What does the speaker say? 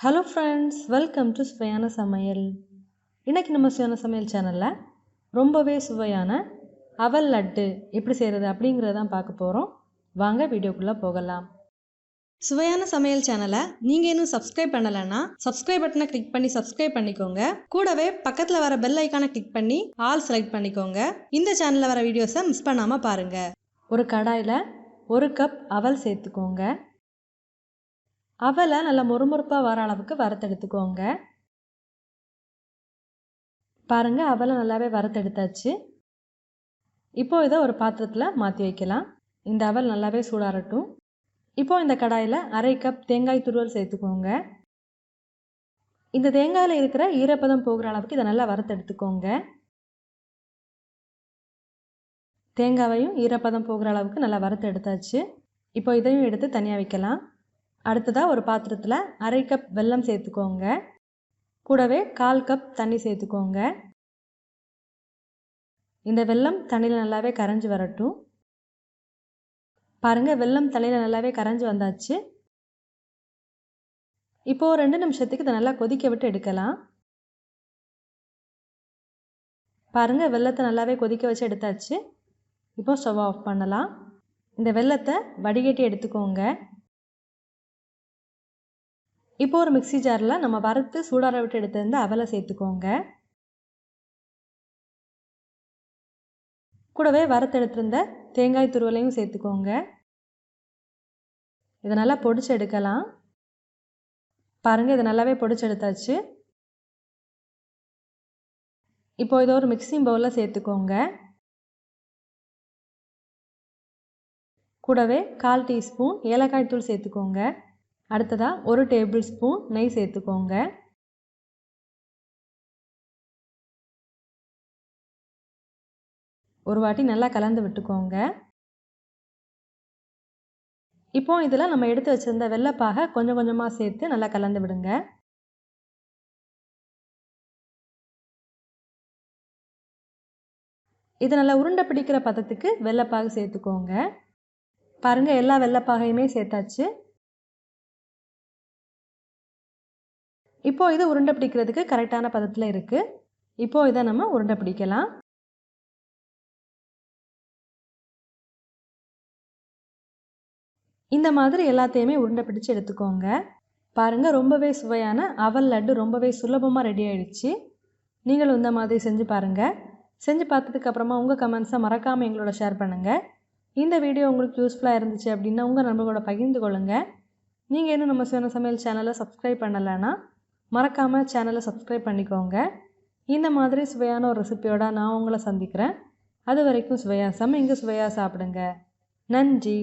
Hello friends, welcome to Suvaiyana Samayal. இன்னைக்கு நம்ம சுவையான சமையல் சேனல்ல ரொம்பவே சுவையான அவல் லட்டு எப்படி செய்யறது அப்படிங்கறத தான் பார்க்க போறோம். வாங்க வீடியோக்குள்ள போகலாம். சுவையான சமையல் சேனலை நீங்க இன்னும் சப்ஸ்கிரைப் பண்ணலனா சப்ஸ்கிரைப் பட்டனை கிளிக் பண்ணி சப்ஸ்கிரைப் பண்ணிக்கோங்க. கூடவே பக்கத்துல வர பெல் ஐகானை கிளிக் பண்ணி ஆல் செலக்ட் பண்ணிக்கோங்க. இந்த சேனல்ல வர வீடியோஸை மிஸ் பண்ணாம பாருங்க. ஒரு கடாயில 1 கப் அவல் சேர்த்துக்கோங்க. அவலை நல்லா மொறுமொறுப்பாக வர அளவுக்கு வறுத்தெடுத்துக்கோங்க. பாருங்கள், அவலை நல்லாவே வறுத்தெடுத்தாச்சு. இப்போது இதை ஒரு பாத்திரத்தில் மாற்றி வைக்கலாம். இந்த அவல் நல்லாவே சூடாரட்டும். இப்போது இந்த கடாயில் 1/2 கப் தேங்காய் துருவல் சேர்த்துக்கோங்க. இந்த தேங்காயில் இருக்கிற ஈரப்பதம் போகிற அளவுக்கு இதை நல்லா வறுத்தெடுத்துக்கோங்க. தேங்காவையும் ஈரப்பதம் போகிற அளவுக்கு நல்லா வறுத்தெடுத்தாச்சு. இப்போ இதையும் எடுத்து தனியாக வைக்கலாம். அடுத்ததாக ஒரு பாத்திரத்தில் 1/2 கப் வெல்லம் சேர்த்துக்கோங்க. கூடவே 1/4 கப் தண்ணி சேர்த்துக்கோங்க. இந்த வெல்லம் தண்ணியில் நல்லாவே கரைஞ்சி வரட்டும். பாருங்கள், வெல்லம் தண்ணியில் நல்லாவே கரைஞ்சி வந்தாச்சு. இப்போது 2 நிமிஷத்துக்கு இதை நல்லா கொதிக்க விட்டு எடுக்கலாம். பாருங்கள், வெல்லத்தை நல்லாவே கொதிக்க வச்சு எடுத்தாச்சு. இப்போ ஸ்டவ் ஆஃப் பண்ணலாம். இந்த வெல்லத்தை வடிகட்டி எடுத்துக்கோங்க. இப்போ ஒரு மிக்ஸி ஜாரில் நம்ம வறுத்து சூடார விட்டு எடுத்திருந்த அவலை சேர்த்துக்கோங்க. கூடவே வறுத்து எடுத்திருந்த தேங்காய் துருவலையும் சேர்த்துக்கோங்க. இதை நல்லா பொடிச்சு எடுக்கலாம். பாருங்கள், இதை நல்லாவே பொடிச்சு எடுத்தாச்சு. இப்போ இதை ஒரு மிக்சிங் பவுலில் சேர்த்துக்கோங்க. கூடவே 1/4 டீஸ்பூன் ஏலக்காய் தூள் சேர்த்துக்கோங்க. அடுத்ததாக 1 டேபிள் ஸ்பூன் நெய் சேர்த்துக்கோங்க. ஒரு வாட்டி நல்லா கலந்து விட்டுக்கோங்க. இப்போ இதில் நம்ம எடுத்து வச்சிருந்த வெள்ளைப்பாகை கொஞ்சம் கொஞ்சமாக சேர்த்து நல்லா கலந்து விடுங்க. இது நல்லா உருண்டை பிடிக்கிற பதத்துக்கு வெள்ளைப்பாகு சேர்த்துக்கோங்க. பாருங்கள், எல்லா வெள்ளைப்பாகையுமே சேர்த்தாச்சு. இப்போது இது உருண்டை பிடிக்கிறதுக்கு கரெக்டான பதத்தில் இருக்குது. இப்போது இதை நம்ம உருண்டை பிடிக்கலாம். இந்த மாதிரி எல்லாத்தையுமே உருண்டை பிடிச்சு எடுத்துக்கோங்க. பாருங்கள், ரொம்பவே சுவையான அவல் லட்டு ரொம்பவே சுலபமாக ரெடி ஆகிடுச்சு. நீங்களும் இந்த மாதிரி செஞ்சு பாருங்கள். செஞ்சு பார்த்ததுக்கப்புறமா உங்கள் கமெண்ட்ஸை மறக்காமல் எங்களோட ஷேர் பண்ணுங்கள். இந்த வீடியோ உங்களுக்கு யூஸ்ஃபுல்லாக இருந்துச்சு அப்படின்னா உங்கள் நண்பர்களோட பகிர்ந்து கொள்ளுங்கள். நீங்கள் இன்னும் நம்ம சுவையான சமையல் சேனலை சப்ஸ்கிரைப் பண்ணலைன்னா மறக்காமல் சேனலை சப்ஸ்கிரைப் பண்ணிக்கோங்க. இந்த மாதிரி சுவையான ஒரு ரெசிபியோட நான் உங்களை சந்திக்கிறேன். அது வரைக்கும் சுவையாக சமைங்க, சுவையாக சாப்பிடுங்க. நன்றி.